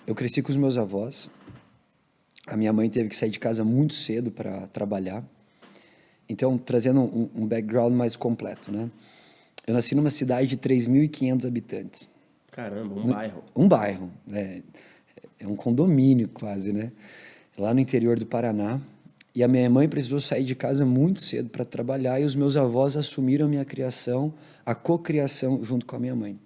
Eu cresci com os meus avós. A minha mãe teve que sair de casa muito cedo para trabalhar. Então, trazendo um background mais completo, né? Eu nasci numa cidade de 3.500 habitantes. Caramba, um bairro. Um bairro, é um condomínio quase, né? Lá no interior do Paraná. E a minha mãe precisou sair de casa muito cedo para trabalhar e os meus avós assumiram a minha criação, a cocriação junto com a minha mãe.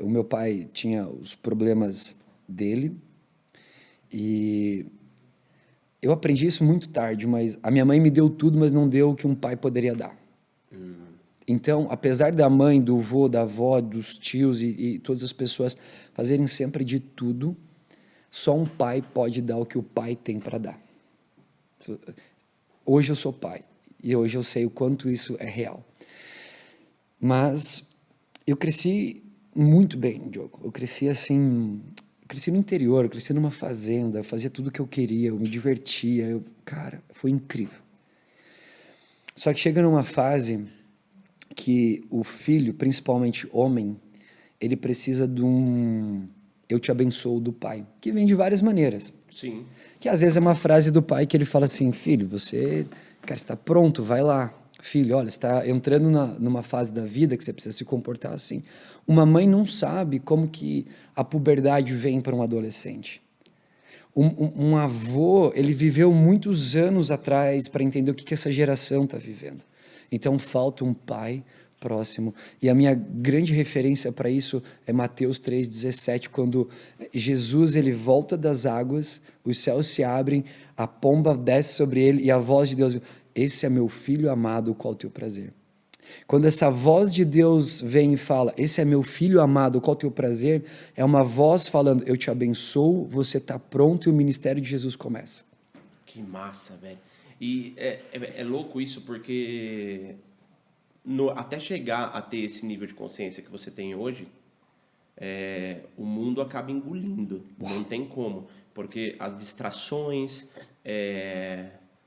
O meu pai tinha os problemas dele e eu aprendi isso muito tarde, mas a minha mãe me deu tudo, mas não deu o que um pai poderia dar. Então, apesar da mãe, do vô, da avó, dos tios e todas as pessoas fazerem sempre de tudo, só um pai pode dar o que o pai tem para dar. Hoje eu sou pai e hoje eu sei o quanto isso é real. Mas eu cresci muito bem, Diogo. Eu cresci assim, cresci no interior, eu cresci numa fazenda, eu fazia tudo o que eu queria, eu me divertia, cara, foi incrível. Só que chega numa fase que o filho, principalmente homem, ele precisa de um eu te abençoo do pai, que vem de várias maneiras. Sim. Que às vezes é uma frase do pai que ele fala assim, filho, você está pronto, vai lá. Filho, olha, você está entrando numa fase da vida que você precisa se comportar assim. Uma mãe não sabe como que a puberdade vem para um adolescente. Um avô, ele viveu muitos anos atrás para entender o que essa geração está vivendo. Então, falta um pai próximo. E a minha grande referência para isso é Mateus 3,17, quando Jesus ele volta das águas, os céus se abrem, a pomba desce sobre ele e a voz de Deus, esse é meu filho amado, qual o teu prazer? Quando essa voz de Deus vem e fala, esse é meu filho amado, qual o teu prazer? É uma voz falando, eu te abençoo, você está pronto e o ministério de Jesus começa. Que massa, velho. E é louco isso porque até chegar a ter esse nível de consciência que você tem hoje, o mundo acaba engolindo. Uau. Não tem como. Porque as distrações,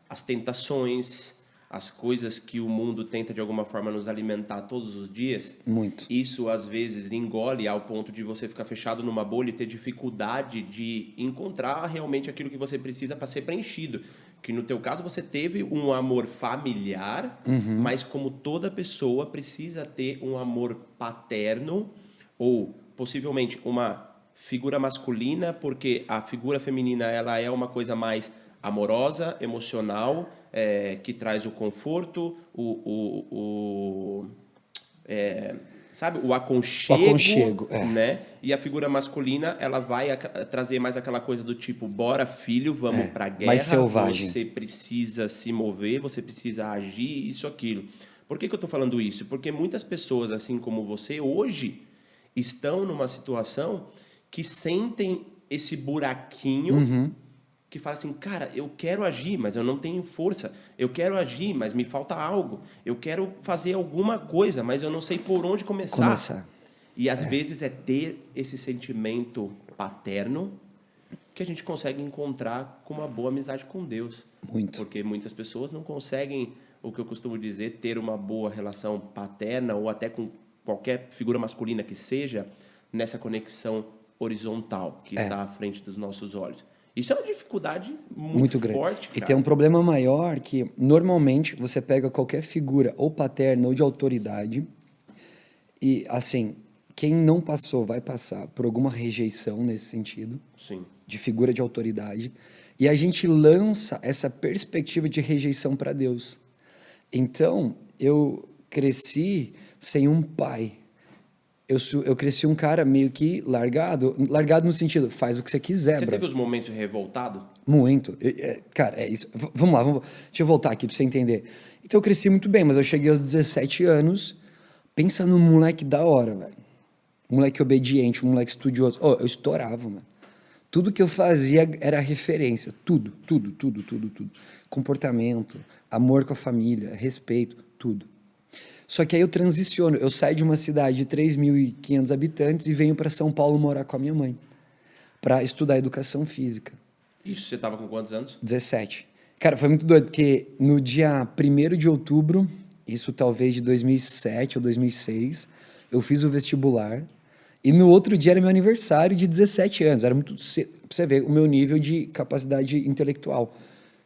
as tentações, as coisas que o mundo tenta de alguma forma nos alimentar todos os dias, muito. Isso às vezes engole ao ponto de você ficar fechado numa bolha e ter dificuldade de encontrar realmente aquilo que você precisa para ser preenchido. Que no teu caso você teve um amor familiar, mas como toda pessoa precisa ter um amor paterno ou possivelmente uma figura masculina, porque a figura feminina ela é uma coisa mais amorosa, emocional, que traz o conforto, sabe, o aconchego, né? E a figura masculina, ela vai trazer mais aquela coisa do tipo, bora filho, vamos pra guerra, mais selvagem. Você precisa se mover, você precisa agir, isso, aquilo. Por que eu tô falando isso? Porque muitas pessoas, assim como você, hoje estão numa situação que sentem esse buraquinho que fala assim, cara, eu quero agir, mas eu não tenho força. Eu quero agir, mas me falta algo. Eu quero fazer alguma coisa, mas eu não sei por onde começar. E às vezes é ter esse sentimento paterno que a gente consegue encontrar com uma boa amizade com Deus. Muito. Porque muitas pessoas não conseguem, o que eu costumo dizer, ter uma boa relação paterna ou até com qualquer figura masculina que seja, nessa conexão horizontal que está à frente dos nossos olhos. Isso é uma dificuldade muito grande. Forte, cara. E tem um problema maior que, normalmente, você pega qualquer figura ou paterna ou de autoridade e, assim, quem não passou vai passar por alguma rejeição nesse sentido. Sim. De figura de autoridade. E a gente lança essa perspectiva de rejeição para Deus. Então, eu cresci sem um pai. Eu cresci um cara meio que largado no sentido, faz o que você quiser, Você bro. teve os momentos revoltados? Muito. Cara, é isso. Vamos lá, deixa eu voltar aqui pra você entender. Então eu cresci muito bem, mas eu cheguei aos 17 anos, pensa num moleque da hora, velho. Um moleque obediente, um moleque estudioso. Eu estourava, mano. Tudo que eu fazia era referência. Tudo. Comportamento, amor com a família, respeito, tudo. Só que aí eu transiciono, eu saio de uma cidade de 3.500 habitantes e venho para São Paulo morar com a minha mãe, para estudar educação física. Isso, você estava com quantos anos? 17. Cara, foi muito doido, porque no dia 1º de outubro, isso talvez de 2007 ou 2006, eu fiz o vestibular E no outro dia era meu aniversário de 17 anos. Era muito cedo. Pra você ver o meu nível de capacidade intelectual.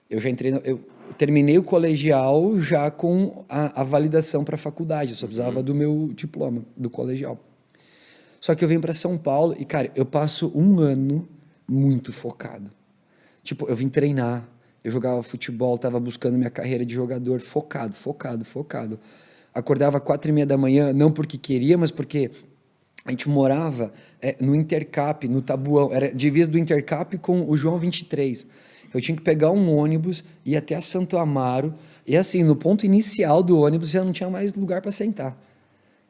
Eu já entrei... eu terminei o colegial já com a validação para a faculdade. Eu só precisava do meu diploma do colegial. Só que eu venho para São Paulo e, cara, eu passo um ano muito focado. Tipo, eu vim treinar, eu jogava futebol, tava buscando minha carreira de jogador, focado, focado, focado. Acordava 4:30 da manhã, não porque queria, mas porque a gente morava no Intercap, no Tabuão. Era divisa do Intercap com o João 23. Eu tinha que pegar um ônibus, ir até Santo Amaro, e assim, no ponto inicial do ônibus já não tinha mais lugar para sentar.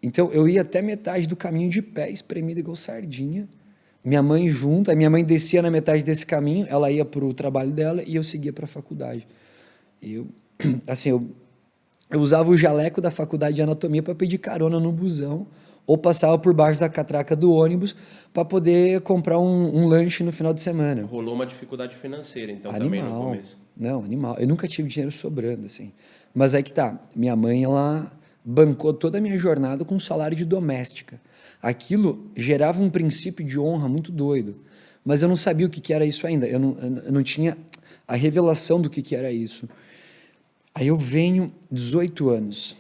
Então eu ia até metade do caminho de pé, espremido igual sardinha. Minha mãe junto, a minha mãe descia na metade desse caminho, ela ia para o trabalho dela e eu seguia para a faculdade. Eu, assim, eu usava o jaleco da faculdade de anatomia para pedir carona no busão, ou passava por baixo da catraca do ônibus para poder comprar um lanche no final de semana. Rolou uma dificuldade financeira, então, Animal. também no começo. Não, animal. Eu nunca tive dinheiro sobrando, assim. Mas aí que tá. Minha mãe, ela bancou toda a minha jornada com um salário de doméstica. Aquilo gerava um princípio de honra muito doido. Mas eu não sabia o que era isso ainda. Eu não tinha a revelação do que era isso. Aí eu venho, 18 anos.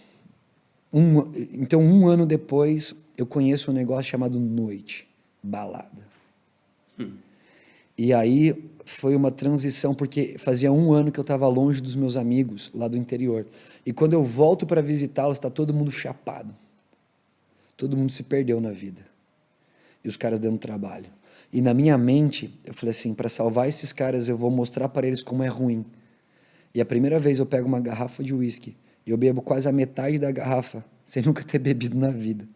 Então, um ano depois, eu conheço um negócio chamado noite, balada. E aí foi uma transição, porque fazia um ano que eu estava longe dos meus amigos lá do interior. E quando eu volto para visitá-los, está todo mundo chapado. Todo mundo se perdeu na vida. E os caras dando trabalho. E na minha mente, eu falei assim, para salvar esses caras, eu vou mostrar para eles como é ruim. E a primeira vez eu pego uma garrafa de uísque e eu bebo quase a metade da garrafa, sem nunca ter bebido na vida.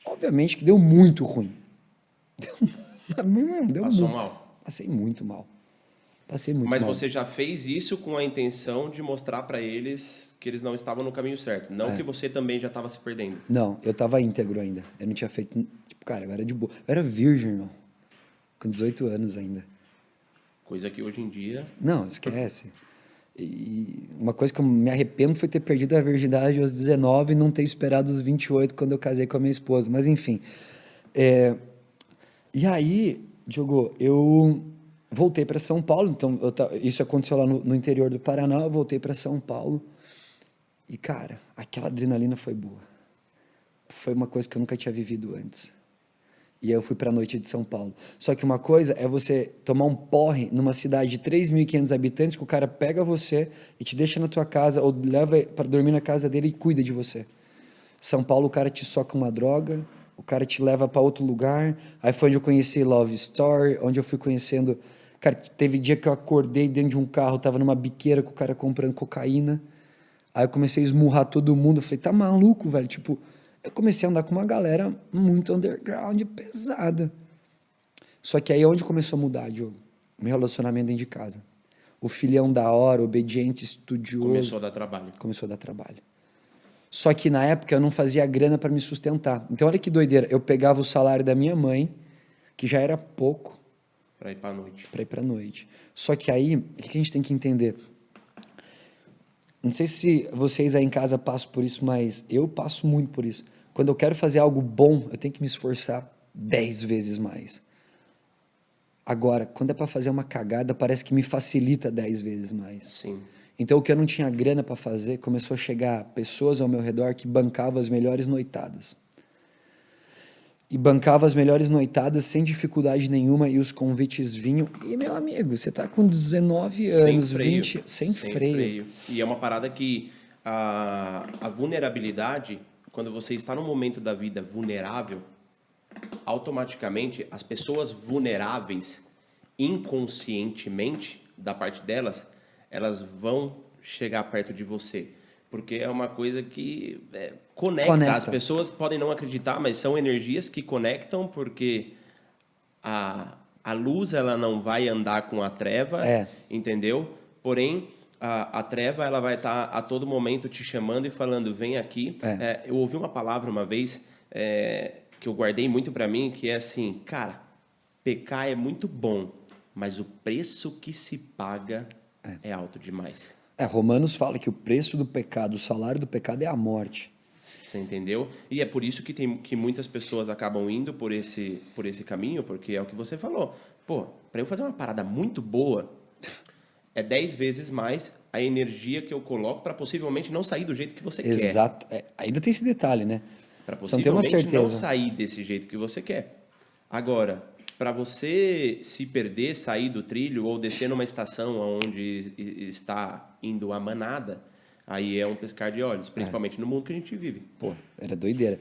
Obviamente que deu muito ruim. Deu Passou muito. mal. Passei muito mal. Passei muito Mas mal. você já fez isso com a intenção de mostrar para eles que eles não estavam no caminho certo. Não que você também já estava se perdendo. Não, eu tava íntegro ainda. Eu não tinha feito... Tipo, cara, eu era de boa. Eu era virgem, irmão. Com 18 anos ainda. Coisa que hoje em dia... Não, esquece. E uma coisa que eu me arrependo foi ter perdido a virgindade aos 19 e não ter esperado os 28 quando eu casei com a minha esposa. Mas, enfim. E aí, Diogo, eu voltei para São Paulo. Então, isso aconteceu lá no interior do Paraná. Eu voltei para São Paulo. E, cara, aquela adrenalina foi boa. Foi uma coisa que eu nunca tinha vivido antes. E aí eu fui para a noite de São Paulo. Só que uma coisa é você tomar um porre numa cidade de 3.500 habitantes, que o cara pega você e te deixa na tua casa, ou leva para dormir na casa dele e cuida de você. São Paulo, o cara te soca uma droga, o cara te leva para outro lugar. Aí foi onde eu conheci Love Story, onde eu fui conhecendo... Cara, teve dia que eu acordei dentro de um carro, tava numa biqueira com o cara comprando cocaína. Aí eu comecei a esmurrar todo mundo. Eu falei, tá maluco, velho? Tipo... Eu comecei a andar com uma galera muito underground, pesada. Só que aí é onde começou a mudar, Diogo. Meu relacionamento dentro de casa. O filhão da hora, obediente, estudioso. Começou a dar trabalho. Começou a dar trabalho. Só que na época eu não fazia grana para me sustentar. Então olha que doideira. Eu pegava o salário da minha mãe, que já era pouco. Para ir para a noite. Para ir para a noite. Só que aí, o que a gente tem que entender? Não sei se vocês aí em casa passam por isso, mas eu passo muito por isso. Quando eu quero fazer algo bom, eu tenho que me esforçar 10 vezes mais. Agora, quando é para fazer uma cagada, parece que me facilita 10 vezes mais. Sim. Então, o que eu não tinha grana para fazer, começou a chegar pessoas ao meu redor que bancavam as melhores noitadas. E bancava as melhores noitadas sem dificuldade nenhuma e os convites vinham. E, meu amigo, você tá com 19 anos, 20, sem freio. E é uma parada que a vulnerabilidade, quando você está num momento da vida vulnerável, automaticamente as pessoas vulneráveis, inconscientemente, da parte delas, elas vão chegar perto de você. Porque é uma coisa que conecta. As pessoas podem não acreditar, mas são energias que conectam, porque a luz ela não vai andar com a treva, entendeu? Porém, a treva ela vai estar a todo momento te chamando e falando, vem aqui. Eu ouvi uma palavra uma vez que eu guardei muito para mim, que é assim, cara, pecar é muito bom, mas o preço que se paga é alto demais. Romanos fala que o preço do pecado, o salário do pecado é a morte. Você entendeu? E é por isso que muitas pessoas acabam indo por esse caminho, porque é o que você falou. Pô, para eu fazer uma parada muito boa, é 10 vezes mais a energia que eu coloco para possivelmente não sair do jeito que você quer. Exato. Ainda tem esse detalhe, né? Para Você não tem uma possivelmente não certeza. sair desse jeito que você quer. Agora, para você se perder, sair do trilho ou descer numa estação onde está indo a manada, aí é um piscar de olhos, principalmente no mundo que a gente vive. Pô, era doideira.